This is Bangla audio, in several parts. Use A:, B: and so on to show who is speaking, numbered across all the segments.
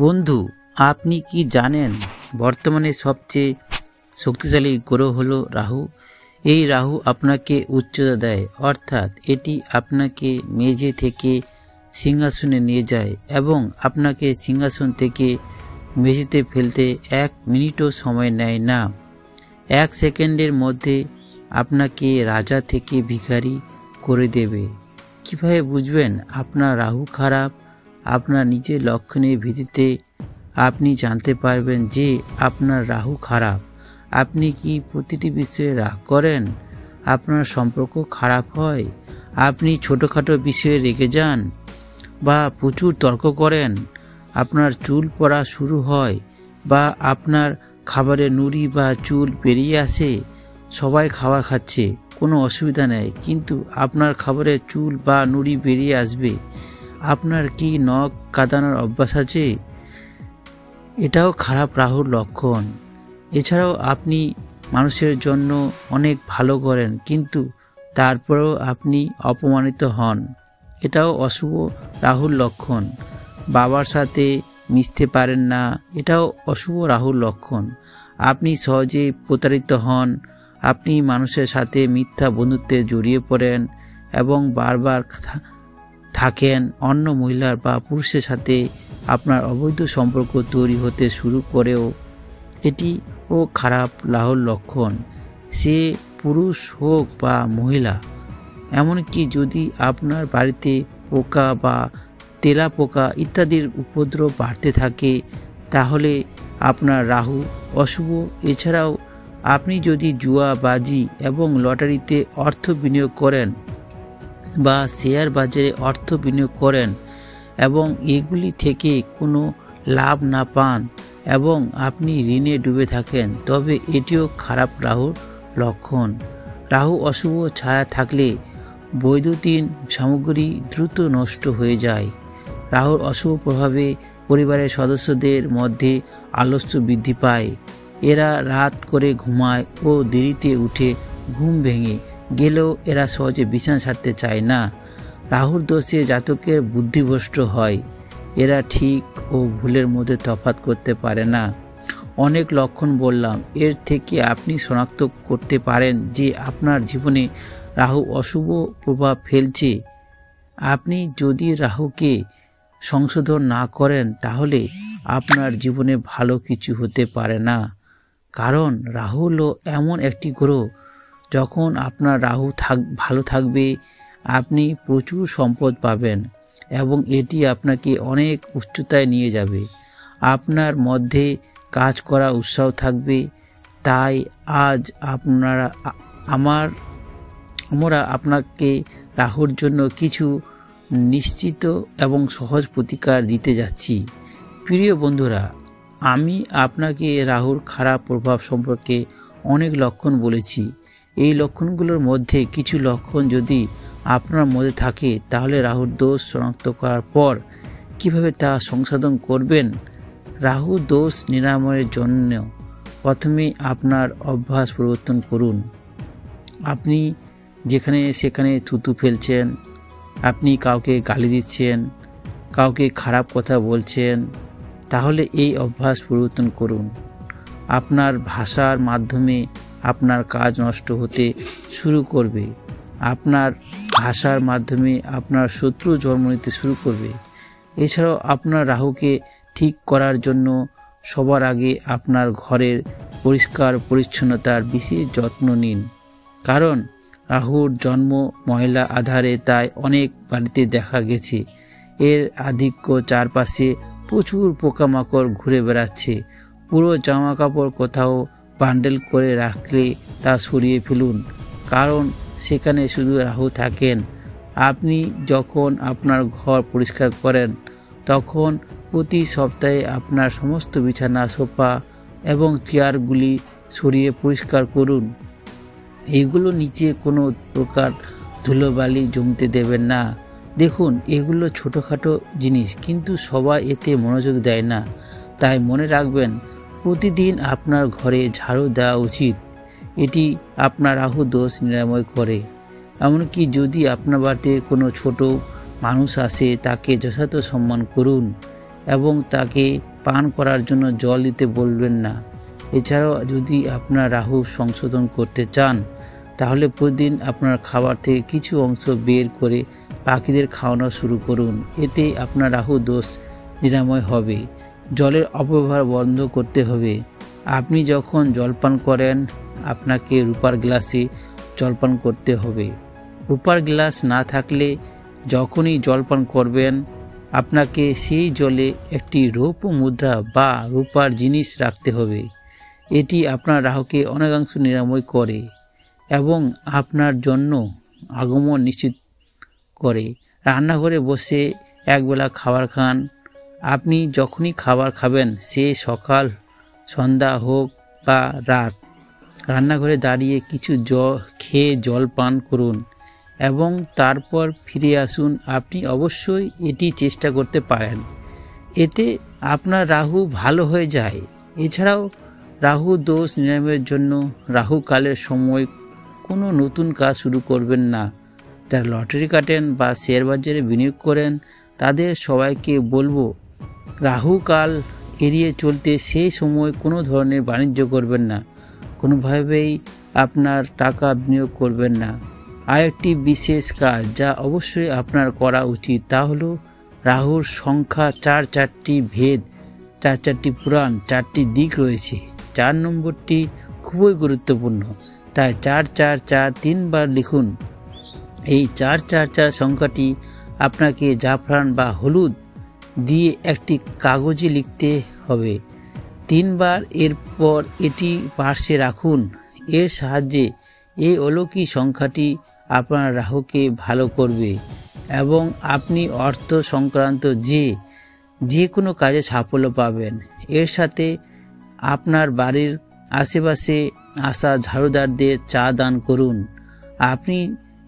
A: বন্ধু, আপনি কি জানেন বর্তমানে সবচেয়ে শক্তিশালী গ্রহ হলো রাহু। এই রাহু আপনাকে উচ্চতা দেয়, অর্থাৎ এটি আপনাকে মেঝে থেকে সিংহাসনে নিয়ে যায় এবং আপনাকে সিংহাসন থেকে মেঝেতে ফেলতে 1 মিনিটও সময় নেয় না। 1 সেকেন্ডের মধ্যে আপনাকে রাজা থেকে ভিখারি করে দেবে। কিভাবে বুঝবেন আপনার রাহু খারাপ? আপনার নিজের লক্ষণের ভিত্তিতে আপনি জানতে পারবেন যে আপনার রাহু খারাপ। আপনি কি প্রতিটি বিষয়ে রাগ করেন? আপনার সম্পর্ক খারাপ হয়? আপনি ছোটোখাটো বিষয়ে রেগে যান বা প্রচুর তর্ক করেন? আপনার চুল পড়া শুরু হয় বা আপনার খাবারে নুড়ি বা চুল বেরিয়ে আসে? সবাই খাবার খাচ্ছে, কোনো অসুবিধা নেই, কিন্তু আপনার খাবারে চুল বা নুড়ি বেরিয়ে আসবে। আপনার কি নখ কাঁদানোর অভ্যাস আছে? এটাও খারাপ রাহুর লক্ষণ। এছাড়াও আপনি মানুষের জন্য অনেক ভালো করেন, কিন্তু তারপরেও আপনি অপমানিত হন। এটাও অশুভ রাহুর লক্ষণ। বাবার সাথে মিশতে পারেন না, এটাও অশুভ রাহুর লক্ষণ। আপনি সহজেই প্রতারিত হন, আপনি মানুষের সাথে মিথ্যা বন্ধুত্বে জড়িয়ে পড়েন এবং বারবার থাকেন অন্য মহিলার বা পুরুষের সাথে আপনার অবৈধ সম্পর্ক তৈরি হতে শুরু করেও এটিও খারাপ রাহুর লক্ষণ। সে পুরুষ হোক বা মহিলা। এমনকি যদি আপনার বাড়িতে পোকা বা তেলা পোকা ইত্যাদির উপদ্রব বাড়তে থাকে, তাহলে আপনার রাহু অশুভ। এছাড়াও আপনি যদি জুয়া, বাজি এবং লটারিতে অর্থ বিনিয়োগ করেন বা শেয়ার বাজারে অর্থ বিনিয়োগ করেন এবং এগুলি থেকে কোনো লাভ না পান এবং আপনি ঋণে ডুবে থাকেন, তবে এটিও খারাপ রাহুর লক্ষণ। রাহু অশুভ ছায়া থাকলে বৈদ্যুতিন সামগ্রী দ্রুত নষ্ট হয়ে যায়। রাহুর অশুভ প্রভাবে পরিবারের সদস্যদের মধ্যে আলস্য বৃদ্ধি পায়। এরা রাত করে ঘুমায় ও দেরিতে উঠে ঘুম ভেঙে গেলেও এরা সহজে বিছানা ছাড়তে চায় না। রাহুর দোষে জাতকের বুদ্ধিভ্রষ্ট হয়। এরা ঠিক ও ভুলের মধ্যে তফাৎ করতে পারে না। অনেক লক্ষণ বললাম, এর থেকে আপনি শনাক্ত করতে পারেন যে আপনার জীবনে রাহু অশুভ প্রভাব ফেলছে। আপনি যদি রাহুকে সংশোধন না করেন, তাহলে আপনার জীবনে ভালো কিছু হতে পারে না। কারণ রাহু হলো এমন একটি গ্রহ, যখন আপনার রাহু ভালো থাকবে আপনি প্রচুর সম্পদ পাবেন এবং এটি আপনাকে অনেক উচ্চতায় নিয়ে যাবে। আপনার মধ্যে কাজ করা উৎসাহ থাকবে। তাই আজ আমরা আপনাকে রাহুর জন্য কিছু নিশ্চিত এবং সহজ প্রতিকার দিতে যাচ্ছি। প্রিয় বন্ধুরা, আমি আপনাকে রাহুর খারাপ প্রভাব সম্পর্কে অনেক লক্ষণ বলেছি। এই লক্ষণগুলোর মধ্যে কিছু লক্ষণ যদি আপনার মধ্যে থাকে, তাহলে রাহুর দোষ শনাক্ত করার পর কিভাবে তা সংশোধন করবেন। রাহু দোষ নিরাময়ের জন্য প্রথমে আপনার অভ্যাস পরিবর্তন করুন। আপনি যেখানে সেখানে থুতু ফেলছেন, আপনি কাউকে গালি দিচ্ছেন, কাউকে খারাপ কথা বলছেন, তাহলে এই অভ্যাস পরিবর্তন করুন। আপনার ভাষার মাধ্যমে আপনার কাজ নষ্ট হতে শুরু করবে। আপনার ভাষার মাধ্যমে আপনার শত্রু জন্ম নিতে শুরু করবে। এছাড়াও আপনার রাহুকে ঠিক করার জন্য সবার আগে আপনার ঘরের পরিষ্কার পরিচ্ছন্নতার বিশেষ যত্ন নিন। কারণ রাহুর জন্ম ময়লা আধারে, তাই অনেক বাড়িতে দেখা গেছে এর আধিক্য। চারপাশে প্রচুর পোকামাকড় ঘুরে বেড়াচ্ছে। পুরো জামা কাপড় কোথাও বান্ডেল করে রাখলে তা সরিয়ে ফেলুন, কারণ সেখানে শুধু রাহু থাকেন। আপনি যখন আপনার ঘর পরিষ্কার করেন, তখন প্রতি সপ্তাহে আপনার সমস্ত বিছানা, সোফা এবং চেয়ারগুলি সরিয়ে পরিষ্কার করুন। এগুলো নিচে কোনো প্রকার ধুলোবালি জমতে দেবেন না। দেখুন, এগুলো ছোটোখাটো জিনিস, কিন্তু সবাই এতে মনোযোগ দেয় না। তাই মনে রাখবেন, প্রতিদিন আপনার ঘরে ঝাড়ু দেওয়া উচিত। এটি আপনার রাহু দোষ নিরাময় করে। এমনকি যদি আপনার বাড়িতে কোনো ছোট মানুষ আসে, তাকে যথাযথ সম্মান করুন। এবং তাকে পান করার জন্য জল দিতে বলবেন না। এছাড়াও যদি আপনার রাহু সংশোধন করতে চান তাহলে প্রতিদিন আপনার খাবার থেকে কিছু অংশ বের করে পাখিদের খাওয়ানো শুরু করুন। এতে আপনার রাহু দোষ নিরাময় হবে। জলের অপব্যবহার বন্ধ করতে হবে। আপনি যখন জলপান করেন আপনাকে রূপার গ্লাসে জলপান করতে হবে। রূপার গ্লাস না থাকলে যখনই জলপান করবেন আপনাকে সেই জলে একটি রৌপ্য মুদ্রা বা রূপার জিনিস রাখতে হবে। এটি আপনার রাহুকে অনেকাংশ নিরাময় করে এবং আপনার জন্য আগমন নিশ্চিত করে। রান্নাঘরে বসে একবেলা খাবার খান। আপনি যখনই খাবার খাবেন সে সকাল সন্ধ্যা হোক বা রাত, রান্নাঘরে দাঁড়িয়ে কিছু খেয়ে জল পান করুন এবং তারপর ফিরে আসুন। আপনি অবশ্যই এটি চেষ্টা করতে পারেন। এতে আপনার রাহু ভালো হয়ে যায়। এছাড়াও রাহু দোষ নিরাময়ের জন্য রাহুকালের সময় কোনো নতুন কাজ শুরু করবেন না। যারা লটারি কাটেন বা শেয়ার বাজারে বিনিয়োগ করেন তাদের সবাইকে বলবো রাহুকাল এড়িয়ে চলতে সেই সময় কোনো ধরনের বাণিজ্য করবেন না, কোনোভাবেই আপনার টাকা বিনিয়োগ করবেন না। আরেকটি বিশেষ কাজ যা অবশ্যই আপনার করা উচিত তা হলো রাহুর সংখ্যা 4টি ভেদ, 4টি পুরাণ, 4টি দিক রয়েছে। 4 নম্বরটি খুবই গুরুত্বপূর্ণ, তাই 444 3বার লিখুন। এই 444 সংখ্যাটি আপনাকে জাফরান বা হলুদ দিয়ে একটি কাগজে লিখতে হবে 3বার। এরপর এটি পার্শ্বে রাখুন। এর সাহায্যে এই অলৌকিক সংখ্যাটি আপনার রাহুকে ভালো করবে এবং আপনি অর্থ সংক্রান্ত যে কোনো কাজে সাফল্য পাবেন। এর সাথে আপনার বাড়ির আশেপাশে আসা ঝাড়ুদারদের চা দান করুন। আপনি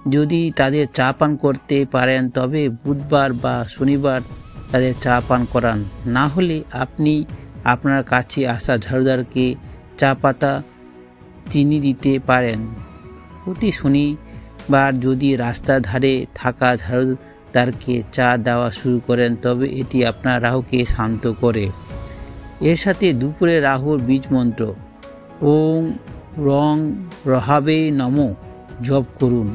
A: যদি তাদের চা পান করতে পারেন তবে বুধবার বা শনিবার তাদের চা পান করান। না হলে আপনি আপনার কাছে আসা ঝাড়ুদারকে চা পাতা চিনি দিতে পারেন। প্রতি শনিবার যদি রাস্তার ধারে থাকা ঝাড়ুদারকে চা দেওয়া শুরু করেন তবে এটি আপনার রাহুকে শান্ত করে। এর সাথে দুপুরে রাহুর বীজ মন্ত্র ওং রং রহাবে নমঃ জপ করুন।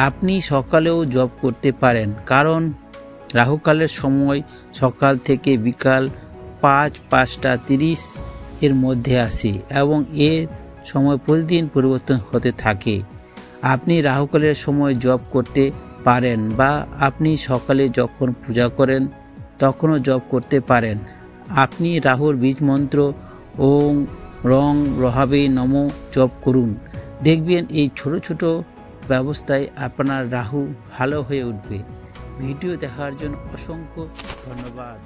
A: আপনি সকালেও জপ করতে পারেন কারণ রাহুকালের সময় সকাল থেকে বিকাল 5টা 30 এর মধ্যে আসে এবং এর সময় প্রতিদিন পরিবর্তন হতে থাকে। আপনি রাহুকালের সময় জপ করতে পারেন বা আপনি সকালে যখন পূজা করেন তখনও জপ করতে পারেন। আপনি রাহুর বীজ মন্ত্র ওং রং রহাবে নমঃ জপ করুন। দেখবেন এই ছোট ছোট ব্যবস্থায় আপনার রাহু ভালো হয়ে উঠবে। ভিডিও দেখার জন্য অসংখ্য ধন্যবাদ।